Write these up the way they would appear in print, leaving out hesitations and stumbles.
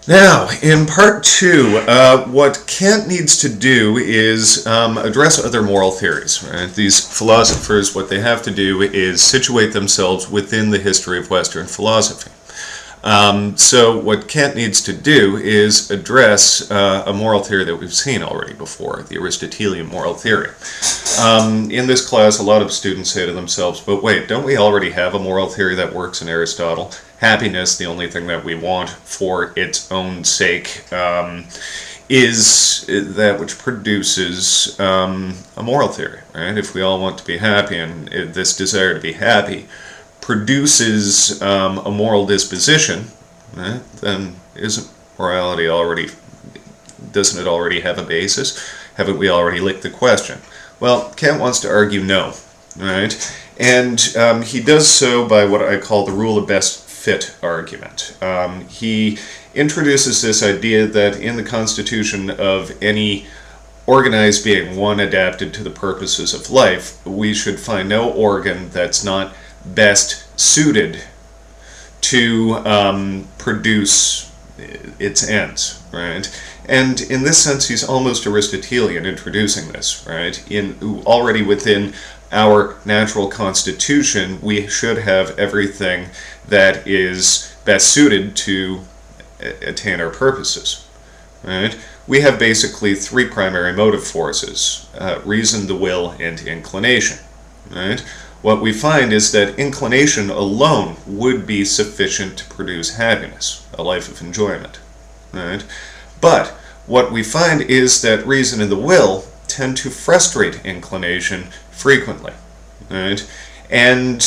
Now, in part two, what Kant needs to do is address other moral theories. Right? These philosophers, what they have to do is situate themselves within the history of Western philosophy. So what Kant needs to do is address a moral theory that we've seen already before, the Aristotelian moral theory. In this class, a lot of students say to themselves, but wait, don't we already have a moral theory that works in Aristotle? Happiness, the only thing that we want for its own sake, is that which produces a moral theory, right? If we all want to be happy and this desire to be happy produces a moral disposition, right, then doesn't it already have a basis? Haven't we already licked the question? Well, Kant wants to argue no, right? And he does so by what I call the rule of best fit argument. He introduces this idea that in the constitution of any organized being, one adapted to the purposes of life, we should find no organ that's not best suited to produce its ends, right? And in this sense, he's almost Aristotelian introducing this, right? Already within our natural constitution, we should have everything that is best suited to attain our purposes, right? We have basically three primary motive forces: reason, the will, and inclination, right? What we find is that inclination alone would be sufficient to produce happiness, a life of enjoyment, right? But what we find is that reason and the will tend to frustrate inclination frequently, right? And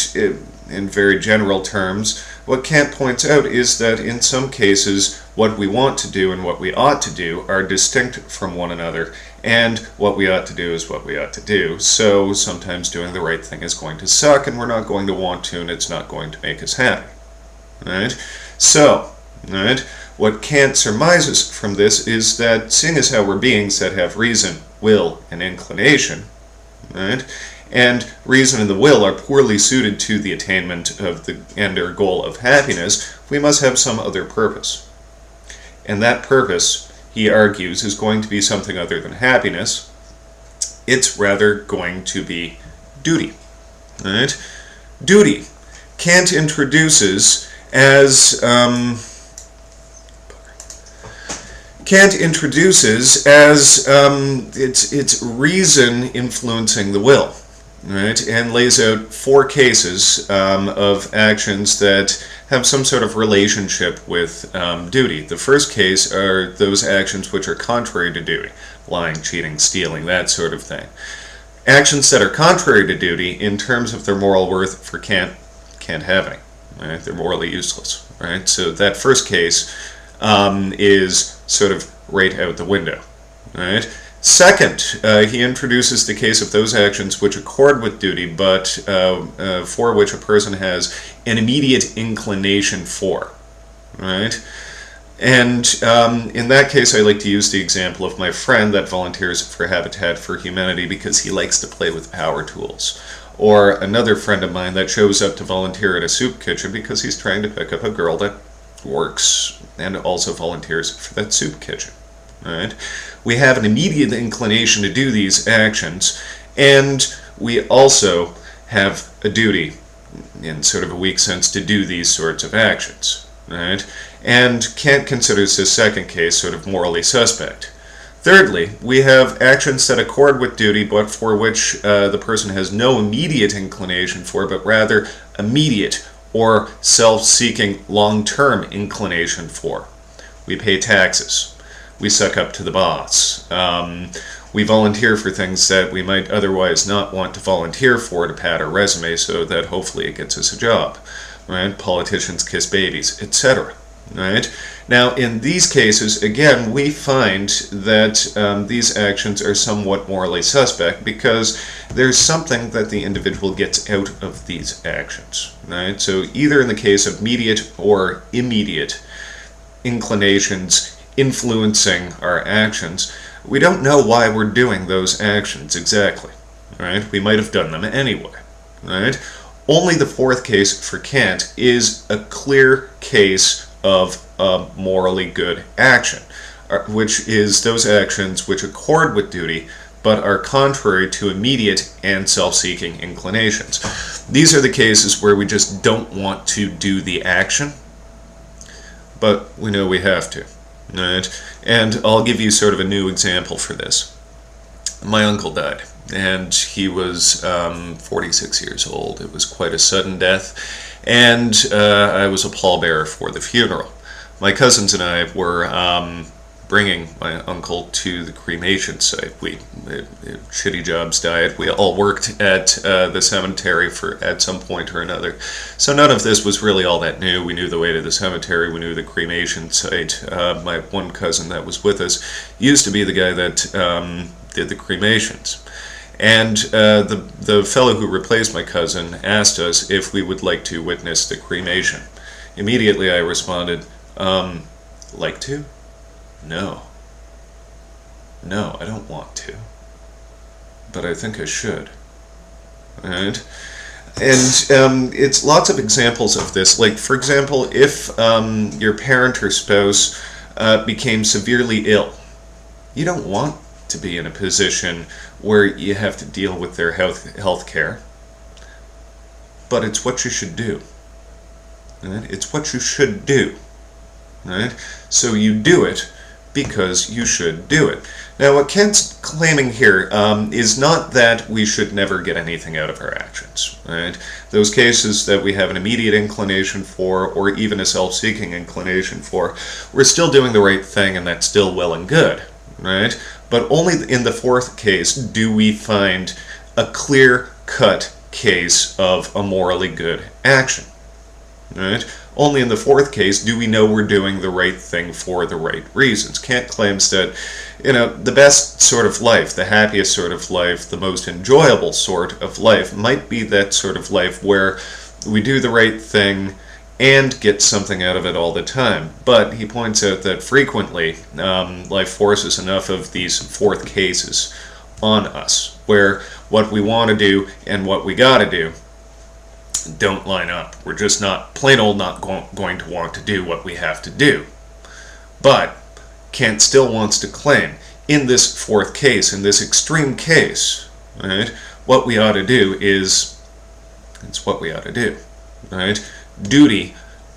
in very general terms, what Kant points out is that in some cases what we want to do and what we ought to do are distinct from one another, and what we ought to do is what we ought to do. So sometimes doing the right thing is going to suck, and we're not going to want to, and it's not going to make us happy, right? So, right, what Kant surmises from this is that seeing as how we're beings that have reason, will, and inclination, right, and reason and the will are poorly suited to the attainment of the end or goal of happiness, we must have some other purpose. And that purpose, he argues, is going to be something other than happiness. It's rather going to be duty. Right? Duty. Kant introduces as it's reason influencing the will. Right, and lays out four cases of actions that have some sort of relationship with duty. The first case are those actions which are contrary to duty: lying, cheating, stealing, that sort of thing. Actions that are contrary to duty, in terms of their moral worth, for Kant, can't have any. Right? They're morally useless. Right? So that first case is sort of right out the window. Right? Second, he introduces the case of those actions which accord with duty, but for which a person has an immediate inclination for, right? And in that case, I like to use the example of my friend that volunteers for Habitat for Humanity because he likes to play with power tools. Or another friend of mine that shows up to volunteer at a soup kitchen because he's trying to pick up a girl that works and also volunteers for that soup kitchen. Right? We have an immediate inclination to do these actions, and we also have a duty, in sort of a weak sense, to do these sorts of actions. Right? And Kant considers this second case sort of morally suspect. Thirdly, we have actions that accord with duty, but for which the person has no immediate inclination for, but rather immediate or self-seeking long-term inclination for. We pay taxes. We suck up to the boss. We volunteer for things that we might otherwise not want to volunteer for to pad our resume so that hopefully it gets us a job. Right? Politicians kiss babies, etc. Right? Now, in these cases, again, we find that these actions are somewhat morally suspect because there's something that the individual gets out of these actions. Right? So either in the case of mediate or immediate inclinations influencing our actions, we don't know why we're doing those actions exactly, right? We might have done them anyway, right? Only the fourth case for Kant is a clear case of a morally good action, which is those actions which accord with duty but are contrary to immediate and self-seeking inclinations. These are the cases where we just don't want to do the action, but we know we have to. Right? And I'll give you sort of a new example for this. My uncle died, and he was 46 years old. It was quite a sudden death, and I was a pallbearer for the funeral. My cousins and I were bringing my uncle to the cremation site. Shitty jobs diet. We all worked at the cemetery at some point or another. So none of this was really all that new. We knew the way to the cemetery. We knew the cremation site. My one cousin that was with us used to be the guy that did the cremations. And the fellow who replaced my cousin asked us if we would like to witness the cremation. Immediately I responded, like to? No, I don't want to, but I think I should. Right? And it's lots of examples of this. Like, for example, if your parent or spouse became severely ill, you don't want to be in a position where you have to deal with their health care, but it's what you should do. Right? It's what you should do. Right? So you do it because you should do it. Now, what Kant's claiming here is not that we should never get anything out of our actions. Right? Those cases that we have an immediate inclination for, or even a self-seeking inclination for, we're still doing the right thing, and that's still well and good. Right? But only in the fourth case do we find a clear-cut case of a morally good action. Right? Only in the fourth case do we know we're doing the right thing for the right reasons. Kant claims that, the best sort of life, the happiest sort of life, the most enjoyable sort of life might be that sort of life where we do the right thing and get something out of it all the time. But he points out that frequently life forces enough of these fourth cases on us, where what we want to do and what we got to do don't line up. We're just not, plain old not going to want to do what we have to do. But Kant still wants to claim, in this fourth case, in this extreme case, right, what we ought to do is, it's what we ought to do. Right? Duty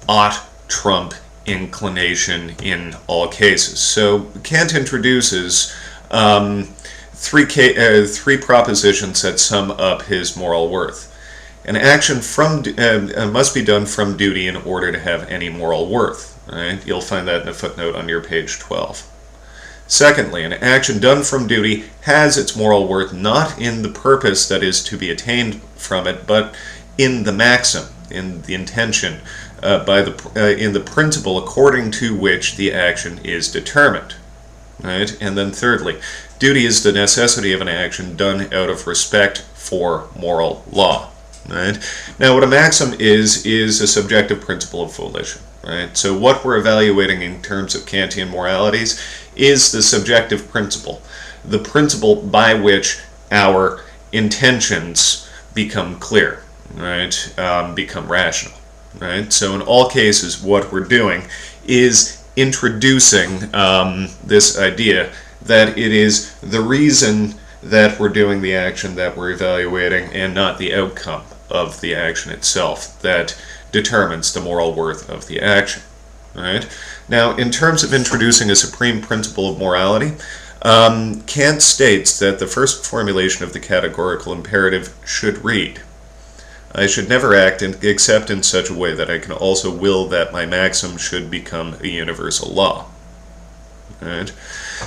ought trump inclination in all cases. So Kant introduces three propositions that sum up his moral worth. An action must be done from duty in order to have any moral worth. Right? You'll find that in a footnote on your page 12. Secondly, an action done from duty has its moral worth not in the purpose that is to be attained from it, but in the maxim, in the intention, in the principle according to which the action is determined. Right? And then thirdly, duty is the necessity of an action done out of respect for moral law. Right? Now, what a maxim is a subjective principle of volition. Right? So what we're evaluating in terms of Kantian moralities is the subjective principle, the principle by which our intentions become clear, right? Become rational. Right? So in all cases, what we're doing is introducing this idea that it is the reason that we're doing the action that we're evaluating and not the outcome of the action itself that determines the moral worth of the action. Right? Now, in terms of introducing a supreme principle of morality, Kant states that the first formulation of the categorical imperative should read, I should never act except in such a way that I can also will that my maxim should become a universal law. Right?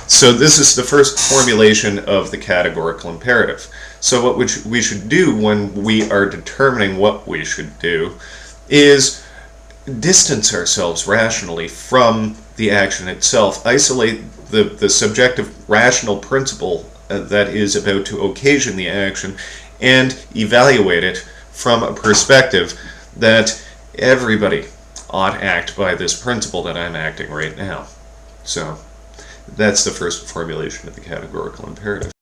So this is the first formulation of the categorical imperative. So what we should do when we are determining what we should do is distance ourselves rationally from the action itself, isolate the subjective rational principle that is about to occasion the action, and evaluate it from a perspective that everybody ought to act by this principle that I'm acting right now. So that's the first formulation of the categorical imperative.